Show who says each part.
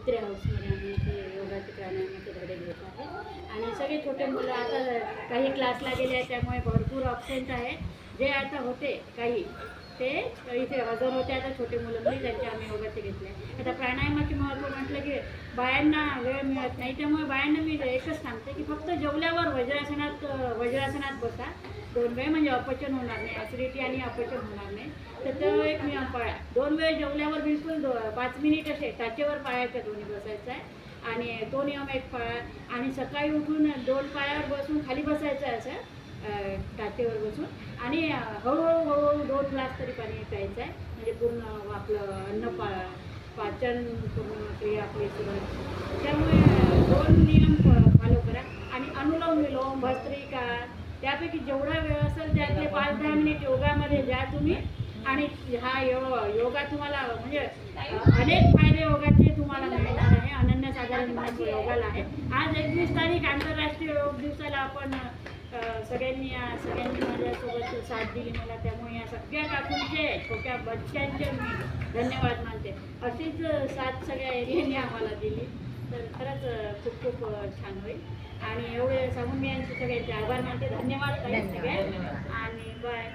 Speaker 1: मैत्री हाऊसमध्ये आम्ही ते योगाचे प्राणायामाचे धडे घेत आहे. आणि सगळे छोटे मुलं आता काही क्लासला गेले आहे, त्यामुळे भरपूर ऑप्शन्स आहे. जे आता होते काही ते इथे हजर होते, आता छोटे मुलं मुली त्यांचे आम्ही योगाचे घेतले. आता प्राणायामाचे महत्त्व म्हटलं की बायांना वेळ मिळत नाही, त्यामुळे बायांना मी एकच सांगते की फक्त जेवल्यावर वज्रासनात बसा 2 वेळ, म्हणजे अपचन होणार नाही, ॲसिडिटी आणि अपचन होणार नाही. तर तो एक नियम पाळा. 2 वेळ जेवल्यावर बिलकुल 5 मिनिट असे टाचेवर पायाच्या दोन्ही बसायचं आहे, आणि तो नियम एक पाळा. आणि सकाळी उठून 2 पायावर बसून खाली बसायचं आहे असं टाचेवर बसून, आणि हळूहळू 2 ग्लास तरी पाणी प्यायचं आहे, म्हणजे पूर्ण आपलं पाचन पूर्ण क्रिया आपली सुरू. त्यामुळे 2 नियम फॉलो करा. आणि अनुलोम विलोम, भस्त्रिका, त्यापैकी जेवढा वेळ असेल त्यातले 5-10 मिनिट योगामध्ये द्या तुम्ही. आणि हा योगा तुम्हाला म्हणजे अनेक फायदे योगाचे तुम्हाला मिळणार आहे. अनन्यसाधारण महत्त्व योगाला आहे. आज 21 तारीख आंतरराष्ट्रीय योग दिवसाला आपण सगळ्यांनी माझ्यासोबत साथ दिली मला, त्यामुळे या सगळ्या काकूंचे, छोट्या बच्चांचे मी धन्यवाद मानते. अशीच साथ सगळ्या एरियाने आम्हाला दिली तर खरंच खूप खूप छान होईल. आणि एवढे सांगून मी यांचे सगळ्यांचे आभार मानते. धन्यवाद ताई सगळ्या, आणि बाय.